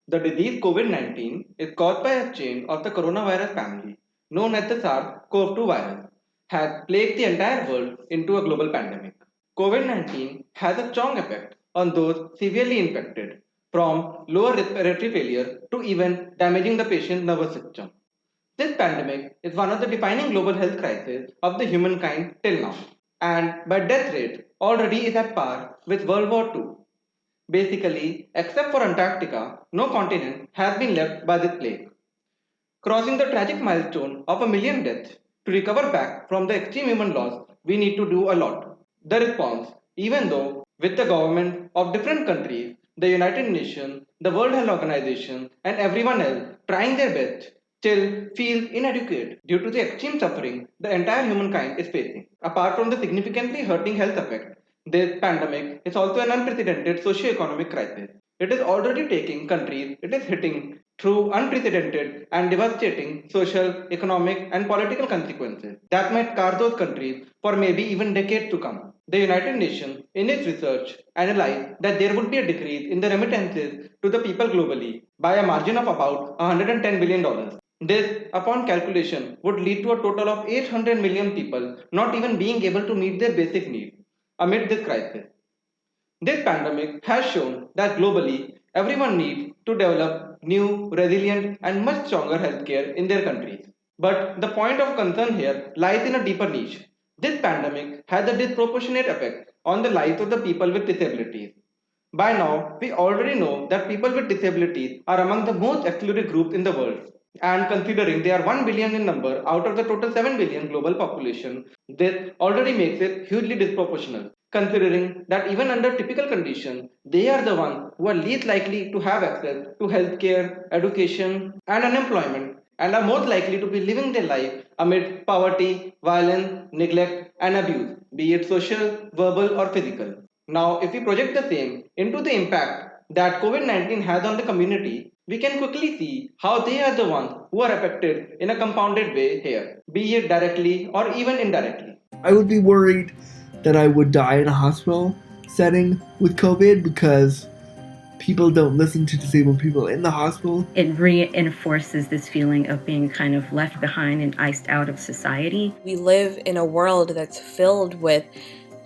The disease COVID-19 is caused by a chain of the coronavirus family, known as the SARS-CoV-2 virus, has plagued the entire world into a global pandemic. COVID-19 has a strong effect on those severely infected, from lower respiratory failure to even damaging the patient's nervous system. This pandemic is one of the defining global health crises of the humankind till now, and by death rate already is at par with World War II. Basically, except for Antarctica, no continent has been left by this plague. Crossing the tragic milestone of a million deaths, to recover back from the extreme human loss, we need to do a lot. The response, even though with the government of different countries, the United Nations, the World Health Organization, and everyone else trying their best, still feels inadequate due to the extreme suffering the entire humankind is facing. Apart from the significantly hurting health effect, this pandemic is also an unprecedented socio-economic crisis. It is already taking countries, it is hitting through unprecedented and devastating social, economic, and political consequences that might scar those countries for maybe even decades to come. The United Nations, in its research, analyzed that there would be a decrease in the remittances to the people globally by a margin of about $110 billion. This, upon calculation, would lead to a total of 800 million people not even being able to meet their basic needs amid this crisis. This pandemic has shown that globally, everyone needs to develop new, resilient, and much stronger healthcare in their countries. But the point of concern here lies in a deeper niche. This pandemic has a disproportionate effect on the lives of the people with disabilities. By now, we already know that people with disabilities are among the most excluded groups in the world. And considering they are 1 billion in number out of the total 7 billion global population, this already makes it hugely disproportional. Considering that even under typical conditions, they are the ones who are least likely to have access to healthcare, education, and unemployment, and are most likely to be living their life amid poverty, violence, neglect, and abuse, be it social, verbal, or physical. Now, if we project the same into the impact that COVID 19 has on the community, we can quickly see how they are the ones who are affected in a compounded way here, be it directly or even indirectly. I would be worried that I would die in a hospital setting with COVID because people don't listen to disabled people in the hospital. It reinforces this feeling of being kind of left behind and iced out of society. We live in a world that's filled with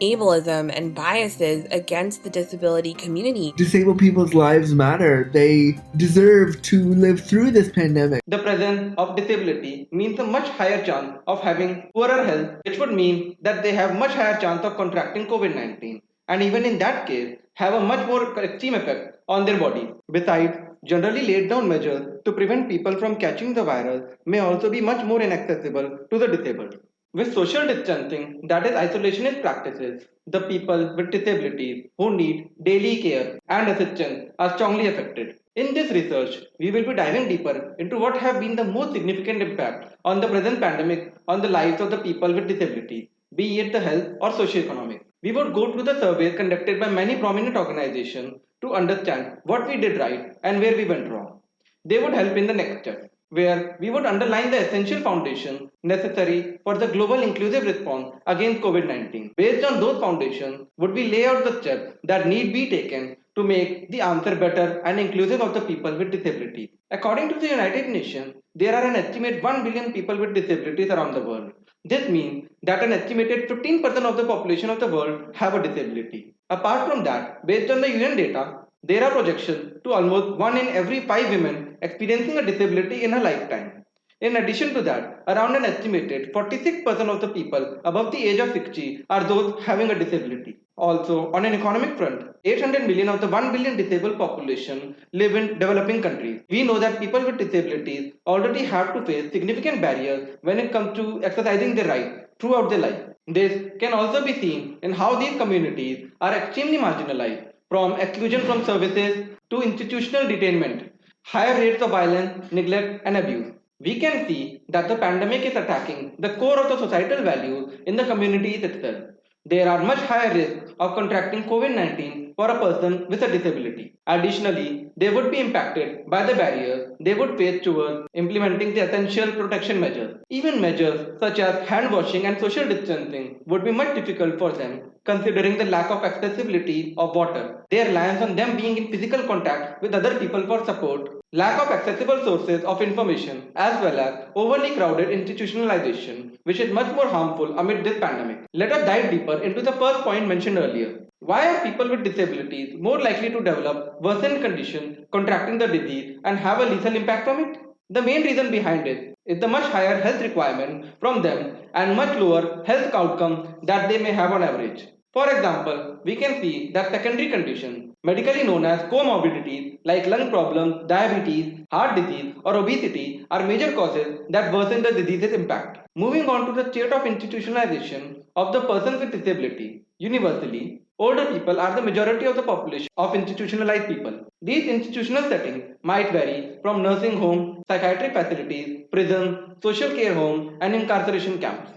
ableism and biases against the disability community. Disabled people's lives matter. They deserve to live through this pandemic. The presence of disability means a much higher chance of having poorer health, which would mean that they have much higher chance of contracting COVID 19, and even in that case, have a much more extreme effect on their body. Besides, generally laid down measures to prevent people from catching the virus may also be much more inaccessible to the disabled. With social distancing, that is isolationist practices, the people with disabilities who need daily care and assistance are strongly affected. In this research, we will be diving deeper into what have been the most significant impact on the present pandemic on the lives of the people with disabilities, be it the health or socio-economic. We would go through the surveys conducted by many prominent organizations to understand what we did right and where we went wrong. They would help in the next step, where we would underline the essential foundation necessary for the global inclusive response against COVID 19. Based on those foundations, would we lay out the steps that need be taken to make the answer better and inclusive of the people with disabilities. According to the United Nations, there are an estimated 1 billion people with disabilities around the world. This means that an estimated 15% of the population of the world have a disability. Apart from that, based on the UN data, there are projections to almost 1 in every 5 women experiencing a disability in her lifetime. In addition to that, around an estimated 46% of the people above the age of 60 are those having a disability. Also, on an economic front, 800 million of the 1 billion disabled population live in developing countries. We know that people with disabilities already have to face significant barriers when it comes to exercising their rights throughout their life. This can also be seen in how these communities are extremely marginalized, from exclusion from services to institutional detainment, higher rates of violence, neglect, and abuse. We can see that the pandemic is attacking the core of the societal values in the communities itself. There are much higher risks of contracting COVID 19 for a person with a disability. Additionally, they would be impacted by the barriers they would face towards implementing the essential protection measures. Even measures such as hand washing and social distancing would be much difficult for them considering the lack of accessibility of water. Their reliance on them being in physical contact with other people for support, lack of accessible sources of information, as well as overly crowded institutionalization, which is much more harmful amid this pandemic. Let us dive deeper into the first point mentioned earlier. Why are people with disabilities more likely to develop worsened conditions, contracting the disease, and have a lethal impact from it? The main reason behind it is the much higher health requirement from them and much lower health outcomes that they may have on average. For example, we can see that secondary conditions, medically known as comorbidities like lung problems, diabetes, heart disease, or obesity, are major causes that worsen the disease's impact. Moving on to the state of institutionalization of the persons with disability. Universally, older people are the majority of the population of institutionalized people. These institutional settings might vary from nursing homes, psychiatric facilities, prisons, social care homes, and incarceration camps.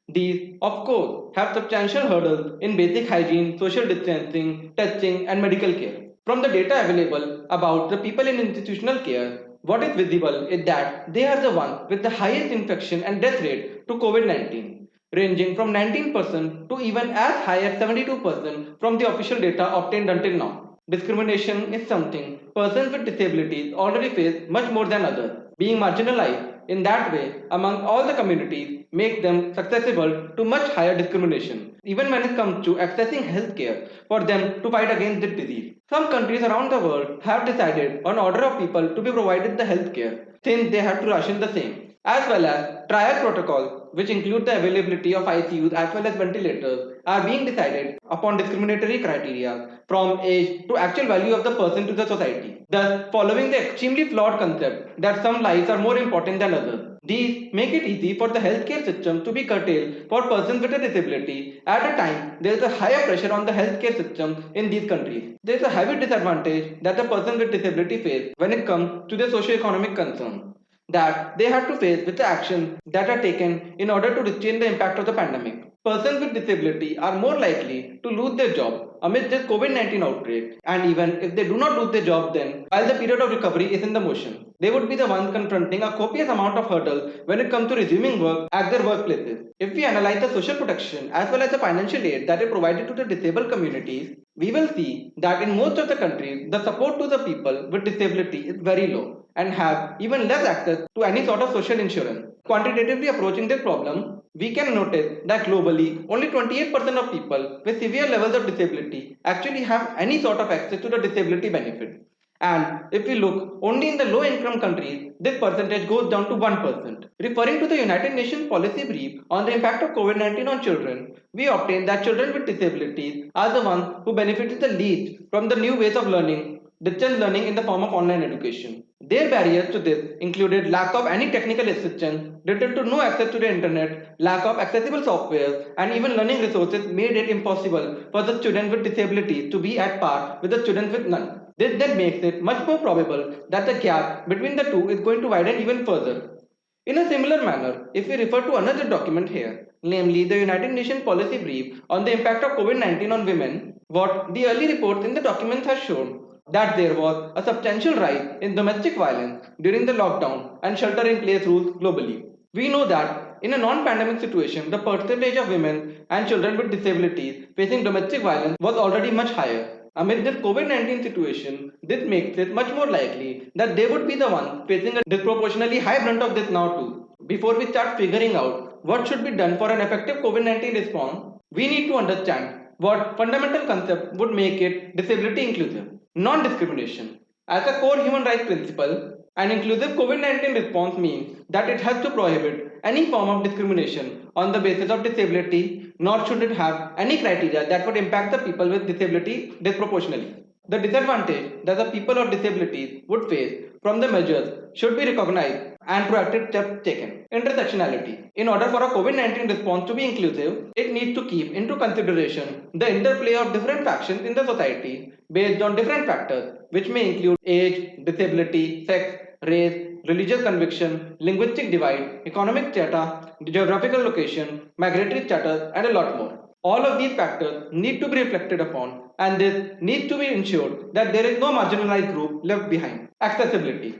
These, of course, have substantial hurdles in basic hygiene, social distancing, testing, and medical care. From the data available about the people in institutional care, what is visible is that they are the ones with the highest infection and death rate to COVID 19, ranging from 19% to even as high as 72% from the official data obtained until now. Discrimination is something persons with disabilities already face much more than others. Being marginalized in that way among all the communities make them susceptible to much higher discrimination, even when it comes to accessing healthcare for them to fight against this disease. Some countries around the world have decided on order of people to be provided the healthcare since they have to ration the same, as well as trial protocols which include the availability of ICUs as well as ventilators are being decided upon discriminatory criteria from age to actual value of the person to the society, thus following the extremely flawed concept that some lives are more important than others. These make it easy for the healthcare system to be curtailed for persons with a disability at a time there is a higher pressure on the healthcare system in these countries. There is a heavy disadvantage that the person with disability face when it comes to their socio-economic concerns that they have to face with the actions that are taken in order to restrain the impact of the pandemic. Persons with disability are more likely to lose their job amidst this COVID 19 outbreak, and even if they do not lose their job, then while the period of recovery is in the motion, they would be the ones confronting a copious amount of hurdles when it comes to resuming work at their workplaces. If we analyze the social protection as well as the financial aid that is provided to the disabled communities, we will see that in most of the countries, the support to the people with disability is very low and have even less access to any sort of social insurance. Quantitatively approaching this problem, we can notice that globally, only 28% of people with severe levels of disability actually have any sort of access to the disability benefit. And if we look only in the low income countries, this percentage goes down to 1%. Referring to the United Nations policy brief on the impact of COVID 19 on children, we obtained that children with disabilities are the ones who benefited the least from the new ways of learning, distance learning in the form of online education. Their barriers to this included lack of any technical assistance, little to no access to the internet, lack of accessible software, and even learning resources made it impossible for the students with disabilities to be at par with the students with none. This then makes it much more probable that the gap between the two is going to widen even further. In a similar manner, if we refer to another document here, namely the United Nations policy brief on the impact of COVID 19 on women, what the early reports in the document has shown that there was a substantial rise in domestic violence during the lockdown and shelter in place rules globally. We know that in a non pandemic situation, the percentage of women and children with disabilities facing domestic violence was already much higher. Amid this COVID 19 situation, this makes it much more likely that they would be the ones facing a disproportionately high brunt of this now too. Before we start figuring out what should be done for an effective COVID 19 response, we need to understand what fundamental concept would make it disability inclusive. Non discrimination. As a core human rights principle, an inclusive COVID 19 response means that it has to prohibit any form of discrimination on the basis of disability, nor should it have any criteria that would impact the people with disability disproportionately. The disadvantage that the people of disabilities would face from the measures should be recognized and proactive steps taken. Intersectionality. In order for a COVID 19 response to be inclusive, it needs to keep into consideration the interplay of different factions in the society based on different factors, which may include age, disability, sex, race, religious conviction, linguistic divide, economic strata, geographical location, migratory status, and a lot more. All of these factors need to be reflected upon and this needs to be ensured that there is no marginalized group left behind. Accessibility.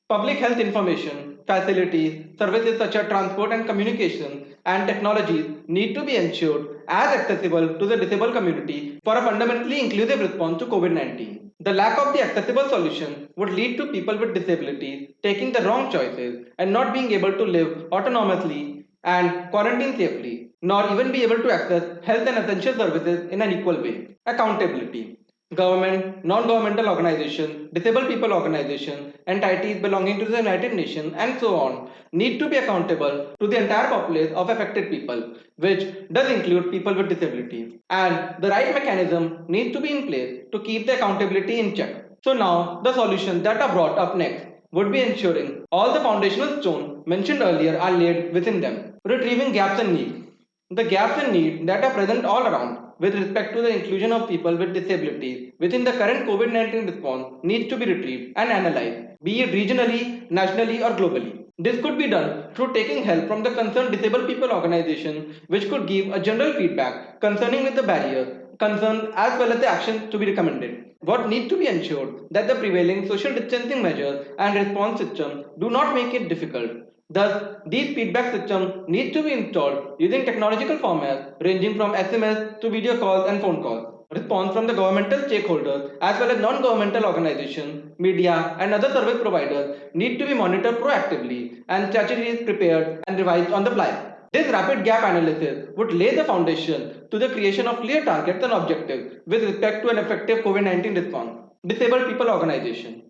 Public health information, facilities, services such as transport and communication, and technologies need to be ensured as accessible to the disabled community for a fundamentally inclusive response to COVID 19. The lack of the accessible solution would lead to people with disabilities taking the wrong choices and not being able to live autonomously and quarantine safely, nor even be able to access health and essential services in an equal way. Accountability. Government, non-governmental organizations, disabled people organizations, entities belonging to the United Nations, and so on need to be accountable to the entire populace of affected people, which does include people with disabilities. And the right mechanism needs to be in place to keep the accountability in check. So now, the solutions that are brought up next would be ensuring all the foundational stones mentioned earlier are laid within them. Retrieving gaps and needs. The gaps and needs that are present all around with respect to the inclusion of people with disabilities within the current COVID 19 response needs to be retrieved and analyzed, be it regionally, nationally, or globally. This could be done through taking help from the concerned disabled people organization, which could give a general feedback concerning with the barriers, concerns, as well as the actions to be recommended. What needs to be ensured that the prevailing social distancing measures and response systems do not make it difficult. Thus, these feedback systems need to be installed using technological formats ranging from SMS to video calls and phone calls. Response from the governmental stakeholders as well as non-governmental organizations, media, and other service providers need to be monitored proactively and strategies prepared and revised on the fly. This rapid gap analysis would lay the foundation to the creation of clear targets and objectives with respect to an effective COVID 19 response. Disabled People Organization.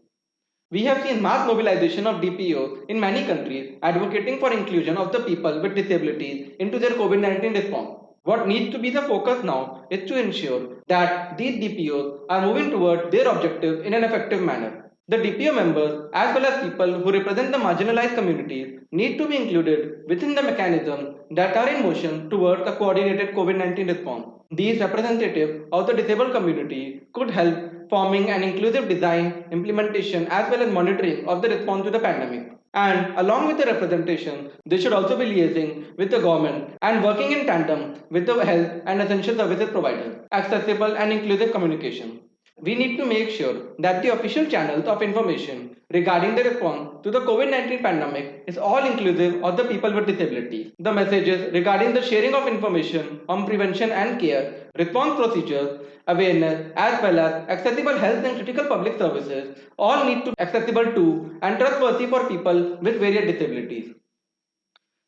We have seen mass mobilization of DPOs in many countries advocating for inclusion of the people with disabilities into their COVID 19 response. What needs to be the focus now is to ensure that these DPOs are moving towards their objectives in an effective manner. The DPO members, as well as people who represent the marginalized communities, need to be included within the mechanisms that are in motion towards a coordinated COVID 19 response. These representatives of the disabled community could help forming an inclusive design, implementation, as well as monitoring of the response to the pandemic. And along with the representation, they should also be liaising with the government and working in tandem with the health and essential services providers. Accessible and inclusive communication. We need to make sure that the official channels of information regarding the response to the COVID 19 pandemic is all inclusive of the people with disabilities. The messages regarding the sharing of information on prevention and care, response procedures, awareness, as well as accessible health and critical public services all need to be accessible to and trustworthy for people with various disabilities.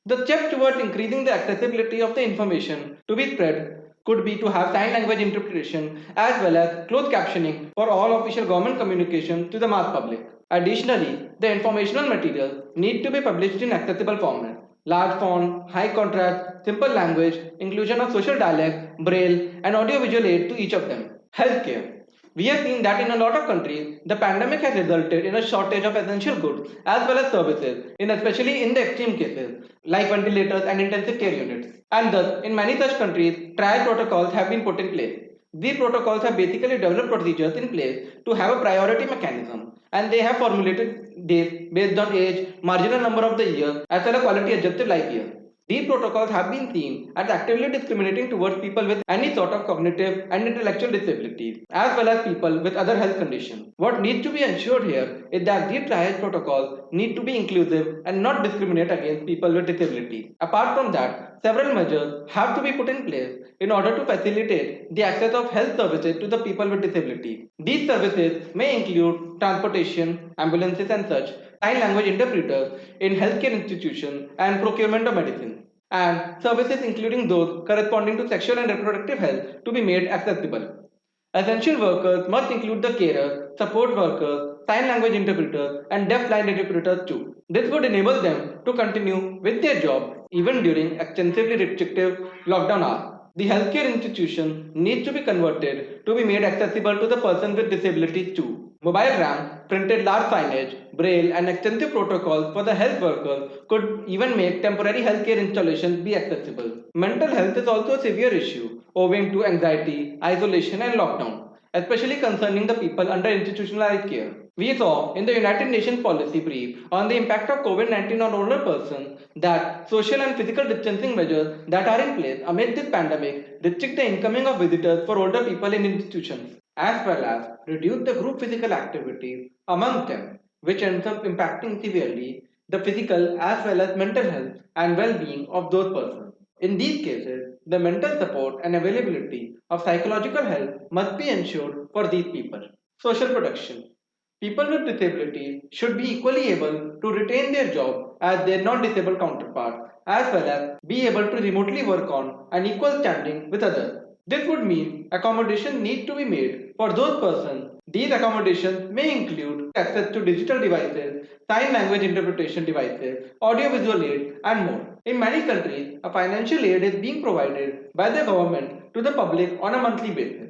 The steps towards increasing the accessibility of the information to be spread could be to have sign language interpretation as well as closed captioning for all official government communication to the mass public. Additionally, the informational materials need to be published in accessible format. Large font, high contrast, simple language, inclusion of social dialect, braille, and audio-visual aid to each of them. Healthcare. We have seen that in a lot of countries, the pandemic has resulted in a shortage of essential goods as well as services, especially in the extreme cases, like ventilators and intensive care units. And thus, in many such countries, trial protocols have been put in place. These protocols have basically developed procedures in place to have a priority mechanism, and they have formulated this based on age, marginal number of the year, as well as quality adjusted life years. These protocols have been seen as actively discriminating towards people with any sort of cognitive and intellectual disabilities, as well as people with other health conditions. What needs to be ensured here is that these triage protocols need to be inclusive and not discriminate against people with disabilities. Apart from that, several measures have to be put in place in order to facilitate the access of health services to the people with disabilities. These services may include transportation, ambulances and such, sign language interpreters in healthcare institutions, and procurement of medicine, and services including those corresponding to sexual and reproductive health to be made accessible. Essential workers must include the carers, support workers, sign language interpreters, and deaf-blind interpreters too. This would enable them to continue with their job even during extensively restrictive lockdown hours. The healthcare institution needs to be converted to be made accessible to the person with disabilities too. Mobile ramps, printed large signage, braille, and extensive protocols for the health workers could even make temporary healthcare installations be accessible. Mental health is also a severe issue owing to anxiety, isolation, and lockdown, especially concerning the people under institutionalized care. We saw in the United Nations policy brief on the impact of COVID 19 on older persons that social and physical distancing measures that are in place amid this pandemic restrict the incoming of visitors for older people in institutions, as well as reduce the group physical activities among them, which ends up impacting severely the physical as well as mental health and well being of those persons. In these cases, the mental support and availability of psychological help must be ensured for these people. Social protection. People with disabilities should be equally able to retain their job as their non-disabled counterparts, as well as be able to remotely work on an equal standing with others. This would mean accommodations need to be made for those persons. These accommodations may include access to digital devices, sign language interpretation devices, audiovisual aid, and more. In many countries, a financial aid is being provided by the government to the public on a monthly basis.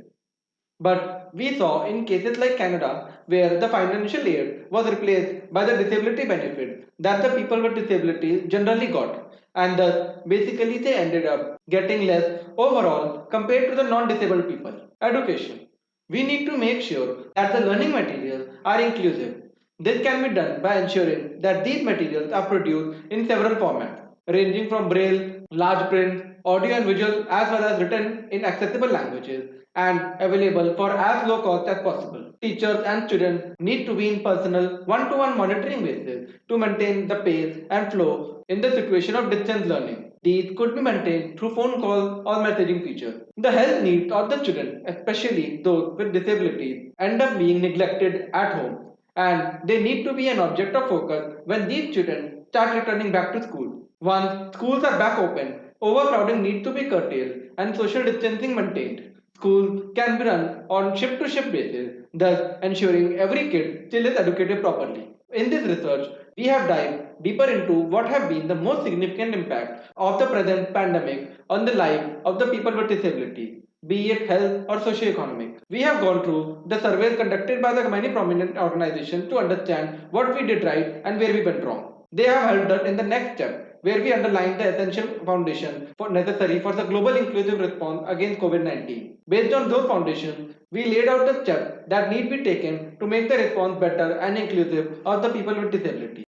But we saw in cases like Canada, where the financial aid was replaced by the disability benefit that the people with disabilities generally got, and thus basically they ended up getting less overall compared to the non disabled people. Education. We need to make sure that the learning materials are inclusive. This can be done by ensuring that these materials are produced in several formats, ranging from braille, large print, audio and visual, as well as written in accessible languages and available for as low cost as possible. Teachers and students need to be in personal one-to-one monitoring basis to maintain the pace and flow in the situation of distance learning. These could be maintained through phone call or messaging features. The health needs of the children, especially those with disabilities, end up being neglected at home, and they need to be an object of focus when these children start returning back to school. Once schools are back open, overcrowding needs to be curtailed and social distancing maintained. Schools can be run on shift to shift basis, thus ensuring every kid still is educated properly. In this research, we have dived deeper into what have been the most significant impact of the present pandemic on the life of the people with disabilities, be it health or socio-economic. We have gone through the surveys conducted by the many prominent organizations to understand what we did right and where we went wrong. They have helped us in the next step, where we underline the essential foundation necessary for the global inclusive response against COVID 19. Based on those foundations, we laid out the steps that need be taken to make the response better and inclusive of the people with disabilities.